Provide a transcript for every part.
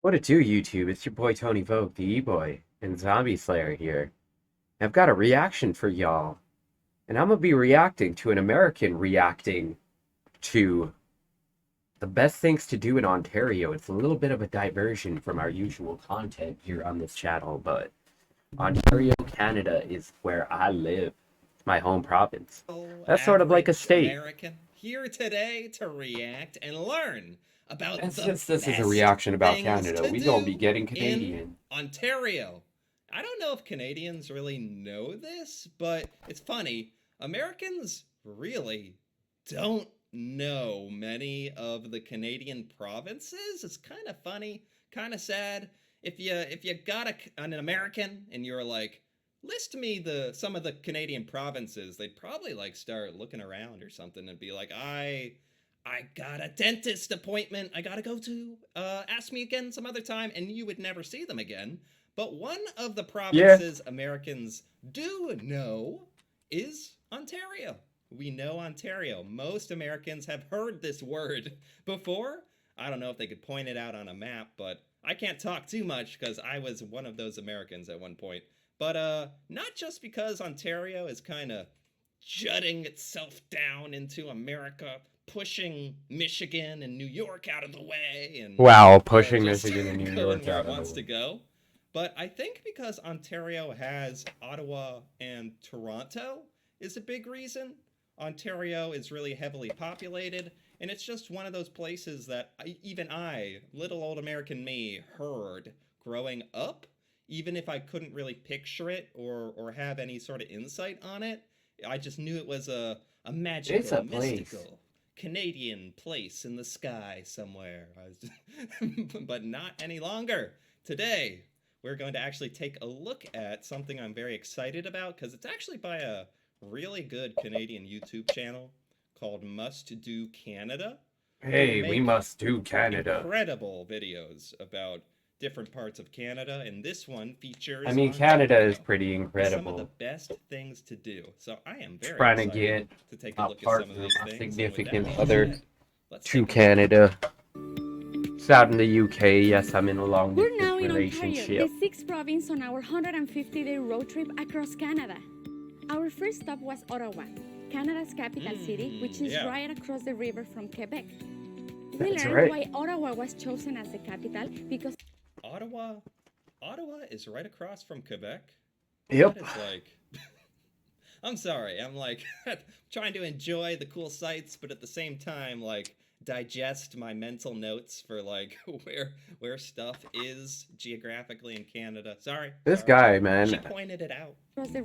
What it do, YouTube? It's your boy Tony Vogue, the E-Boy, and Zombie Slayer here. I've got a reaction for y'all, and I'm gonna be reacting to an American reacting to the best things to do in Ontario. It's a little bit of a diversion from our usual content here on this channel, but Ontario, Canada is where I live. It's my home province. That's sort of like a state. American here today to react and learn about And the since this is a best reaction about things Canada, to we gonna be do getting in Canadian. Ontario. I don't know if Canadians really know this, but it's funny. Americans really don't know many of the Canadian provinces. It's kind of funny, kind of sad. If you got an American and you're like, list me some of the Canadian provinces, they'd probably like start looking around or something and be like, I got a dentist appointment I gotta go to. Ask me again some other time, and you would never see them again. But one of the provinces Americans do know is Ontario. We know Ontario. Most Americans have heard this word before. I don't know if they could point it out on a map, but I can't talk too much because I was one of those Americans at one point. But not just because Ontario is kind of jutting itself down into America, pushing Michigan and New York out of the way, and Pushing just Michigan and New going York where out it of wants the to way. go. But I think because Ontario has Ottawa and Toronto is a big reason. Ontario is really heavily populated, and it's just one of those places that even I, little old American me, heard growing up. Even if I couldn't really picture it or have any sort of insight on it, I just knew it was a magical, It's a place. mystical Canadian place in the sky somewhere. But not any longer. Today, we're going to actually take a look at something I'm very excited about because it's actually by a really good Canadian YouTube channel called Must Do Canada. Hey, we must do Canada. Incredible videos about different parts of Canada, and this one features. I mean, Canada is pretty incredible. Some of the best things to do. So I am very trying to excited get to take a look at some of these things. significant With other that, let's to take a look. Canada. It's out in the UK. Yes, I'm in a long We're now distance in relationship. Ontario, the sixth province on our 150-day road trip across Canada. Our first stop was Ottawa, Canada's capital city, which is right across the river from Quebec. We learned why Ottawa was chosen as the capital because Ottawa is right across from Quebec. Yep. That is like, I'm sorry, I'm like trying to enjoy the cool sights, but at the same time, like digest my mental notes for like where stuff is geographically in Canada. Sorry. This guy, man. She pointed it out.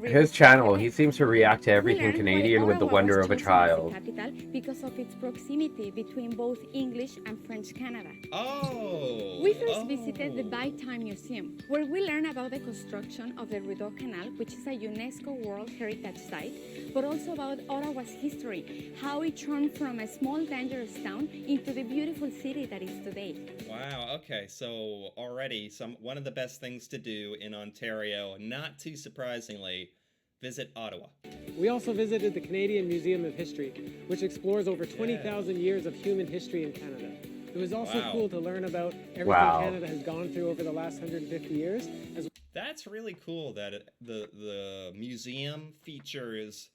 His channel, he seems to react to everything Canadian with the wonder of a child. Capital because of its proximity between both English and French Canada. Oh. We first visited the Bytime Museum, where we learn about the construction of the Rideau Canal, which is a UNESCO World Heritage Site, but also about Ottawa's history, how it turned from a small dangerous town into the beautiful city that is today. Wow, okay, so already one of the best things to do in Ontario, not too surprisingly, visit Ottawa. We also visited the Canadian Museum of History, which explores over 20,000 years of human history in Canada. It was also cool to learn about everything Canada has gone through over the last 150 years. That's really cool that the museum features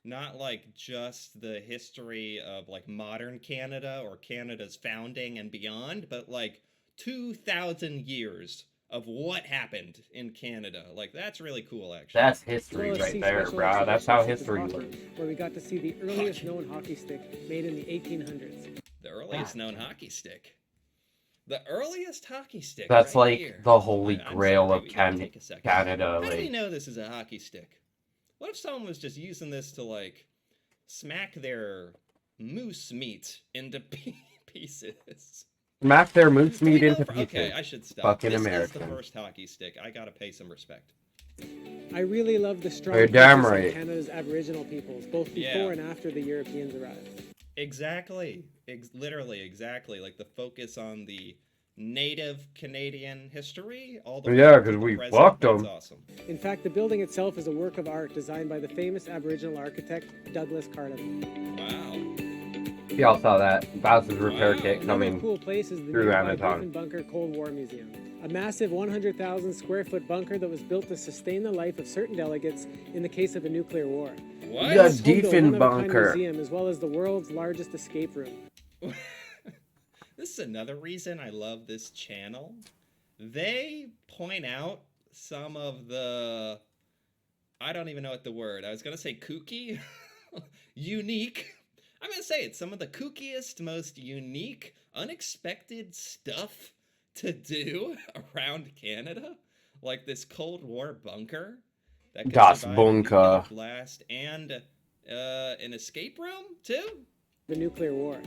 not like just the history of like modern Canada or Canada's founding and beyond, but like 2,000 years of what happened in Canada. Like, that's really cool, actually. That's history right there, bro. That's how history works. Where we got to see the earliest known hockey stick made in the 1800s. The earliest known hockey stick. The earliest hockey stick. That's right like here. the holy grail of Canada. Canada. How do we know this is a hockey stick? What if someone was just using this to, like, smack their moose meat into pieces? Smack their moose meat into pieces. Okay, I should stop. Fucking this American. is the first hockey stick. I gotta pay some respect. I really love the strong You're focus damn on right. Canada's Aboriginal peoples, both before and after the Europeans arrived. Exactly. Literally, exactly. Like the focus on the native Canadian history, all the Yeah, because we fucked them. That's awesome. In fact, the building itself is a work of art designed by the famous Aboriginal architect Douglas Carden. Wow. Y'all saw that Bowser's repair kit Another coming cool place is the through nearby Amazon. Griffin Bunker Cold War Museum, a massive 100,000 square foot bunker that was built to sustain the life of certain delegates in the case of a nuclear war. What? The It's home to a Griffin one-of-a-kind Bunker. museum, as well as the world's largest escape room. This is another reason I love this channel. They point out some of the, I don't even know what the word, I was gonna say kooky, unique. I'm gonna say it, some of the kookiest, most unique, unexpected stuff to do around Canada. Like this Cold War bunker that could Das survive a nuclear Bunker. blast, and an escape room too. The nuclear war.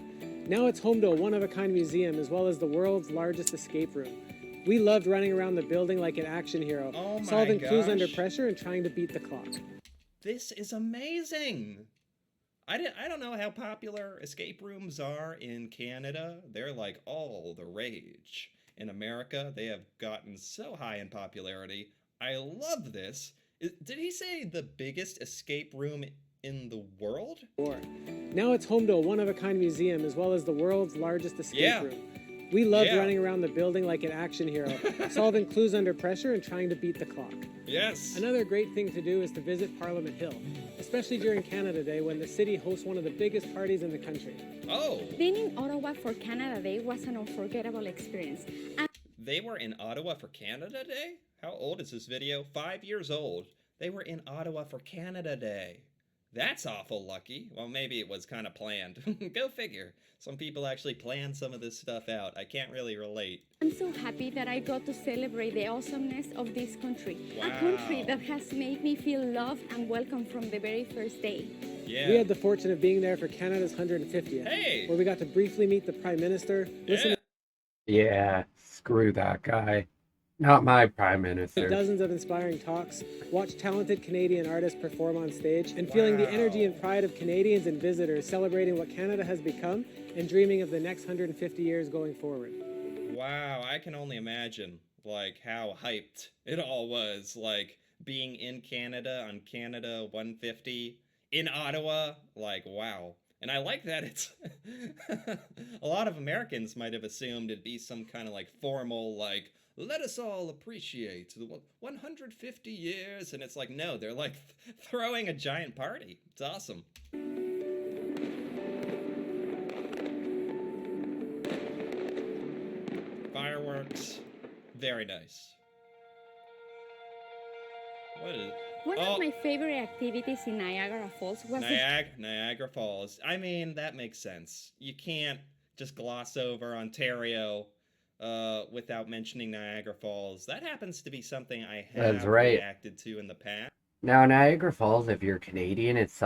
Now it's home to a one-of-a-kind museum, as well as the world's largest escape room. We loved running around the building like an action hero, Oh my solving clues under gosh. pressure and trying to beat the clock. This is amazing. I don't know how popular escape rooms are in Canada. They're like all the rage. In America, they have gotten so high in popularity. I love this. Did he say the biggest escape room in the world? Now it's home to a one-of-a-kind museum, as well as the world's largest escape room. We loved running around the building like an action hero, solving clues under pressure and trying to beat the clock. Yes. Another great thing to do is to visit Parliament Hill, especially during Canada Day when the city hosts one of the biggest parties in the country. Oh. Being in Ottawa for Canada Day was an unforgettable experience. They were in Ottawa for Canada Day? How old is this video? 5 years old. They were in Ottawa for Canada Day. That's awful lucky. Well, maybe it was kind of planned. Go figure. Some people actually plan some of this stuff out. I can't really relate. I'm so happy that I got to celebrate the awesomeness of this country. Wow. A country that has made me feel loved and welcome from the very first day. Yeah. We had the fortune of being there for Canada's 150th, Hey! where we got to briefly meet the Prime Minister, listen Yeah, screw that guy. Not my prime to minister. dozens of inspiring talks, watch talented Canadian artists perform on stage, and feeling the energy and pride of Canadians and visitors celebrating what Canada has become and dreaming of the next 150 years going forward. Wow, I can only imagine, like, how hyped it all was, like, being in Canada on Canada 150, in Ottawa, like, wow. And I like that it's, a lot of Americans might have assumed it'd be some kind of, like, formal, like, let us all appreciate the 150 years, and it's like, no, they're, like, throwing a giant party. It's awesome. Fireworks, very nice. What is? One of my favorite activities in Niagara Falls was Niagara Falls. I mean, that makes sense. You can't just gloss over Ontario without mentioning Niagara Falls. That happens to be something I have That's right. reacted to in the past. Now, Niagara Falls, if you're Canadian, it's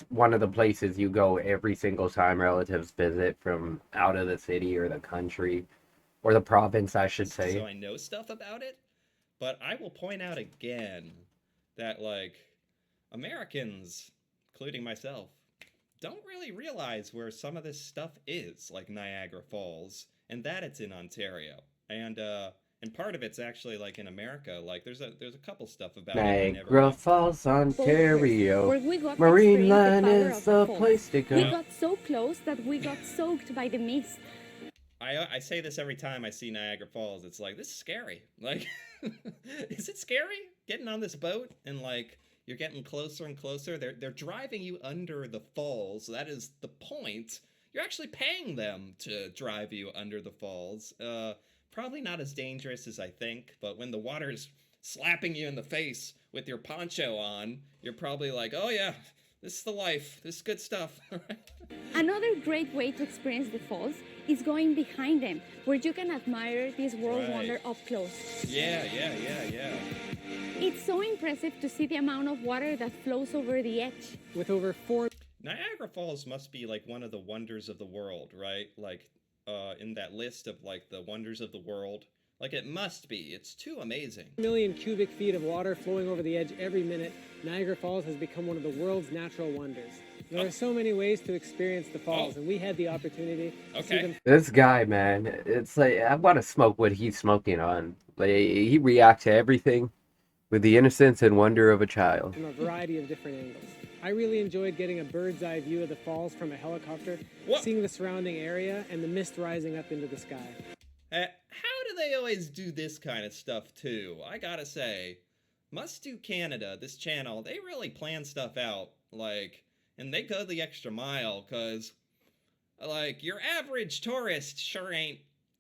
one of the places you go every single time relatives visit from out of the city or the country, or the province, I should say. So I know stuff about it, but I will point out again that, like, Americans, including myself, don't really realize where some of this stuff is, like Niagara Falls, and that it's in Ontario. And part of it's actually, like, in America. Like, there's a couple stuff about it. Niagara Falls, Ontario. where we got to Marine experience line the power is of the falls. place to go. We got so close that we got soaked by the mist. I say this every time I see Niagara Falls. It's like, this is scary. Like, is it scary getting on this boat and, like, you're getting closer and closer? They're driving you under the falls. That is the point. You're actually paying them to drive you under the falls. Probably not as dangerous as I think, but when the water's slapping you in the face with your poncho on, you're probably like, oh yeah, this is the life. This is good stuff. Another great way to experience the falls is going behind them, where you can admire this world wonder up close. Yeah. It's so impressive to see the amount of water that flows over the edge. With over 4 Niagara Falls must be like one of the wonders of the world, right? Like, in that list of, like, the wonders of the world. Like, it must be. It's too amazing. million cubic feet of water flowing over the edge every minute, Niagara Falls has become one of the world's natural wonders. There are so many ways to experience the falls, and we had the opportunity to see them This guy, man, it's like, I want to smoke what he's smoking on. Like, he reacts to everything with the innocence and wonder of a child. from a variety of different angles. I really enjoyed getting a bird's eye view of the falls from a helicopter, seeing the surrounding area and the mist rising up into the sky. How do they always do this kind of stuff too? I gotta say, Must Do Canada, this channel, they really plan stuff out, like, and they go the extra mile, cause, like, your average tourist sure ain't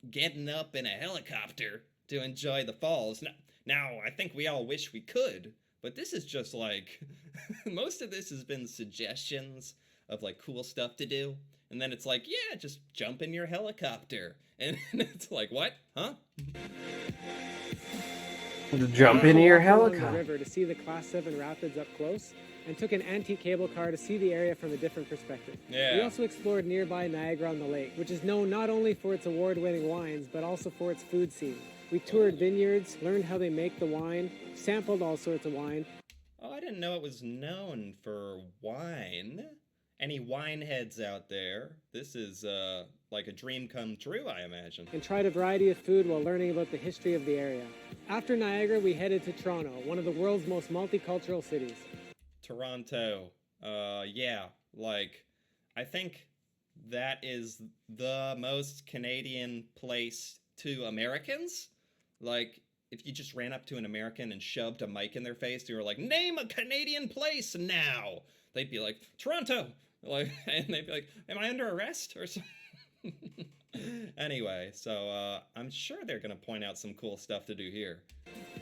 getting up in a helicopter to enjoy the falls. Now, I think we all wish we could, but this is just like, most of this has been suggestions of like cool stuff to do. And then it's like, yeah, just jump in your helicopter. And it's like, what? Huh? Jump into your helicopter. The river to see the Class 7 rapids up close, and took an antique cable car to see the area from a different perspective. Yeah. We also explored nearby Niagara-on-the-Lake, which is known not only for its award-winning wines, but also for its food scene. We toured vineyards, learned how they make the wine, sampled all sorts of wine. Oh, I didn't know it was known for wine. Any wine heads out there? This is like a dream come true, I imagine. And tried a variety of food while learning about the history of the area. After Niagara, we headed to Toronto, one of the world's most multicultural cities. Toronto. Yeah, like, I think that is the most Canadian place to Americans. Like, if you just ran up to an American and shoved a mic in their face, they were like, name a Canadian place now! They'd be like, Toronto! Like, and they'd be like, am I under arrest or something? Anyway, so I'm sure they're gonna point out some cool stuff to do here.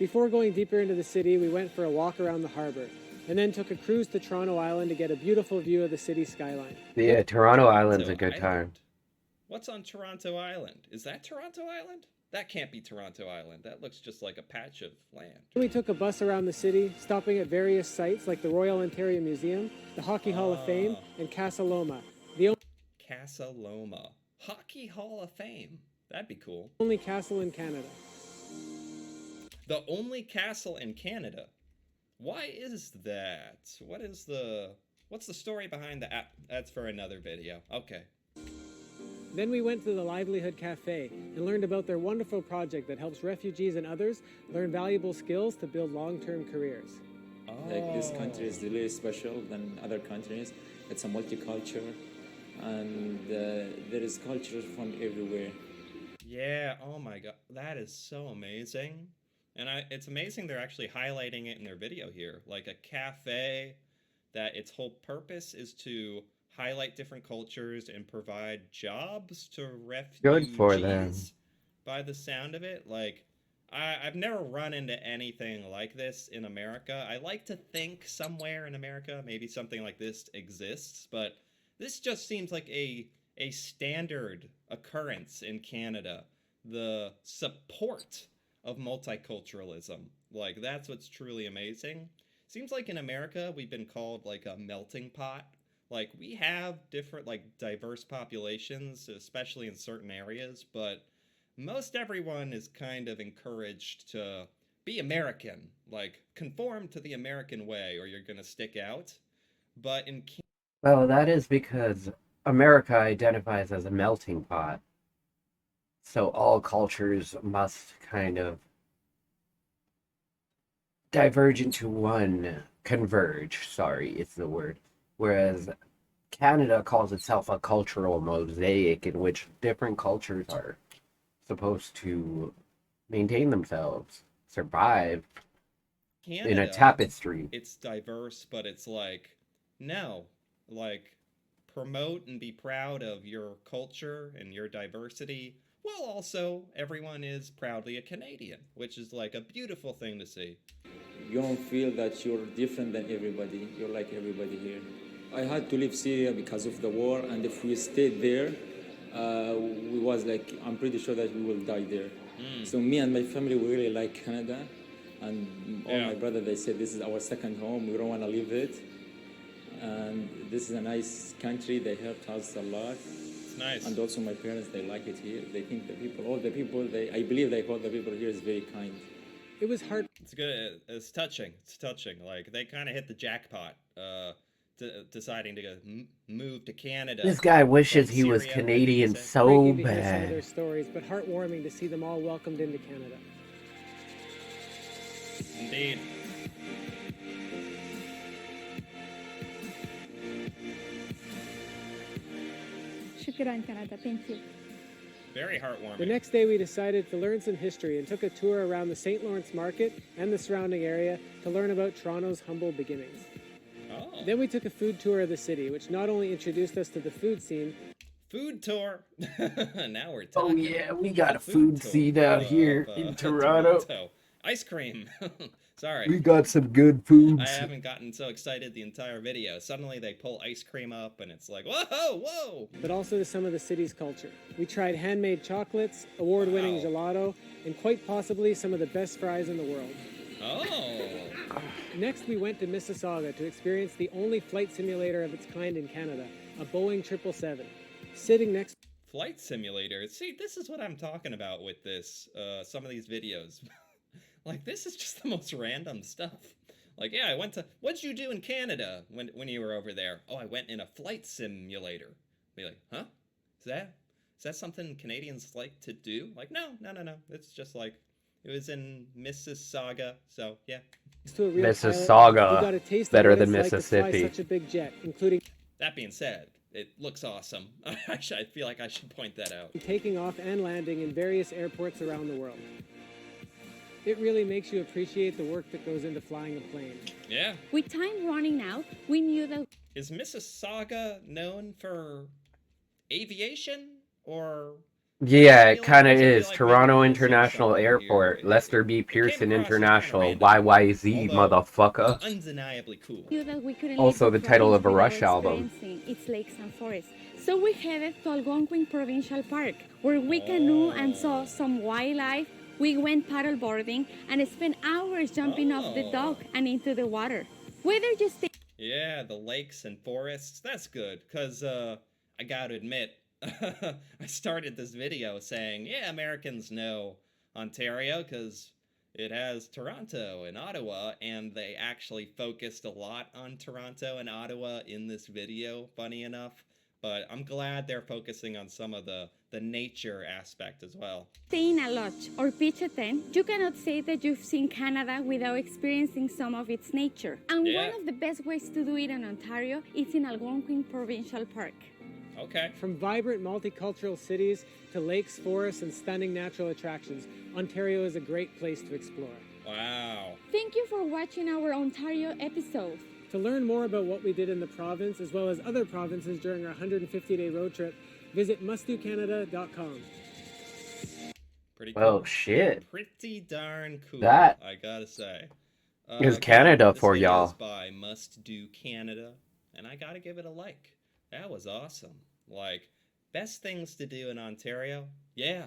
Before going deeper into the city, we went for a walk around the harbor, and then took a cruise to Toronto Island to get a beautiful view of the city skyline. Yeah, Toronto Island's a good time. What's on Toronto Island? Is that Toronto Island? That can't be Toronto Island. That looks just like a patch of land. We took a bus around the city, stopping at various sites like the Royal Ontario Museum, the Hockey Hall of Fame, and Casa Loma. Casa Loma. Hockey Hall of Fame. That'd be cool. Only castle in Canada. The only castle in Canada? Why is that? What's the story behind that? That's for another video. Okay. Then we went to the Livelihood Cafe and learned about their wonderful project that helps refugees and others learn valuable skills to build long-term careers. Like, this country is really special than other countries. It's a multicultural, and there is culture from everywhere. Yeah, oh my god, that is so amazing. And it's amazing they're actually highlighting it in their video here. Like a cafe that its whole purpose is to highlight different cultures and provide jobs to refugees. Good for them. By the sound of it, like, I've never run into anything like this in America. I like to think somewhere in America maybe something like this exists, but this just seems like a standard occurrence in Canada. The support of multiculturalism. Like, that's what's truly amazing. Seems like in America we've been called like a melting pot. Like, we have different, like, diverse populations, especially in certain areas, but most everyone is kind of encouraged to be American, like, conform to the American way or you're gonna stick out. But in Well, that is because America identifies as a melting pot. So all cultures must kind of converge, sorry, it's the word. Whereas Canada calls itself a cultural mosaic in which different cultures are supposed to maintain themselves, survive Canada, in a tapestry. It's diverse, but it's like, no, like, promote and be proud of your culture and your diversity, while also everyone is proudly a Canadian, which is like a beautiful thing to see. You don't feel that you're different than everybody. You're like everybody here. I had to leave Syria because of the war, and if we stayed there, we was like, I'm pretty sure that we will die there. So me and my family, we really like Canada, and all my brothers, they said this is our second home. We don't want to leave it, and this is a nice country. They helped us a lot. It's nice. And also my parents, they like it here. They think all the people, I believe they call the people here is very kind. It was hard. It's good. It's touching. It's touching. Like, they kind of hit the jackpot, deciding to go move to Canada. This guy wishes he was Canadian so Breaking to hear some of their bad. stories, but heartwarming to see them all welcomed into Canada. Indeed. check it out in Canada. Thank you. Very heartwarming. The next day we decided to learn some history and took a tour around the St. Lawrence Market and the surrounding area to learn about Toronto's humble beginnings. Oh. Then we took a food tour of the city, which not only introduced us to the food scene, Food tour. Now we're Oh talking. yeah, we got a Food food tour scene out here of, in Toronto. Ice cream. Sorry. We got some good foods. I haven't gotten so excited the entire video. Suddenly they pull ice cream up and it's like, whoa, whoa. but also to some of the city's culture. We tried handmade chocolates, award-winning gelato, and quite possibly some of the best fries in the world. Oh. Next, we went to Mississauga to experience the only flight simulator of its kind in Canada, a Boeing 777. Sitting next Flight simulator. See, this is what I'm talking about with this, some of these videos. Like, this is just the most random stuff. Like, yeah, I went to... What'd you do in Canada when you were over there? Oh, I went in a flight simulator. Be like, huh? Is that something Canadians like to do? Like, no. It's just like, it was in Mississauga, so, yeah. to a real Mississauga, pilot, we got a taste better of what than it's like to fly Mississippi. such a big jet, including That being said, it looks awesome. I feel like I should point that out. taking off and landing in various airports around the world. It really makes you appreciate the work that goes into flying a plane. Yeah. With time running out, we knew that Is Mississauga known for aviation or... Yeah, I it feel kind of like is. maybe Toronto we'll see International something Airport, here. Lester B. It came Pearson across as kinda International, random, YYZ, although motherfucker. undeniably cool. we couldn't Also leave the title of a province Rush without album. experiencing its lakes and forests. So we headed to Algonquin Provincial Park, where we canoed and saw some wildlife. We went paddleboarding and spent hours jumping off the dock and into the water. Whether just Yeah, the lakes and forests, that's good, because I gotta admit, I started this video saying, yeah, Americans know Ontario because it has Toronto and Ottawa, and they actually focused a lot on Toronto and Ottawa in this video, funny enough. But I'm glad they're focusing on some of the nature aspect as well. stay in a lodge or pitch a tent, you cannot say that you've seen Canada without experiencing some of its nature. And Yeah. one of the best ways to do it in Ontario is in Algonquin Provincial Park. Okay. From vibrant multicultural cities to lakes, forests, and stunning natural attractions, Ontario is a great place to explore. Wow. Thank you for watching our Ontario episode. To learn more about what we did in the province, as well as other provinces during our 150-day road trip, visit mustdocanada.com. Pretty cool. Well, shit. Pretty darn cool, That I gotta say. is Canada this for video y'all. is by Must Do Canada, and I gotta give it a like. That was awesome. Like, best things to do in Ontario? Yeah.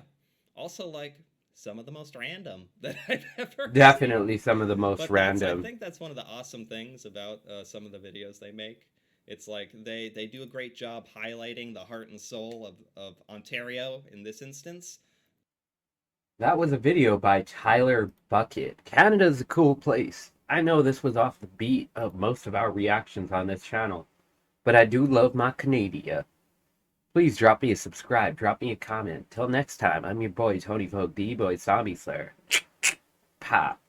Also, like, some of the most random that I've ever Definitely some of the most But random. I think that's one of the awesome things about some of the videos they make. It's like they do a great job highlighting the heart and soul of Ontario in this instance. That was a video by Tyler Bucket. Canada's a cool place. I know this was off the beat of most of our reactions on this channel, but I do love my Canada. Please drop me a subscribe, drop me a comment. Till next time, I'm your boy Tony Vogue, the boy Zombie Slayer. Pop.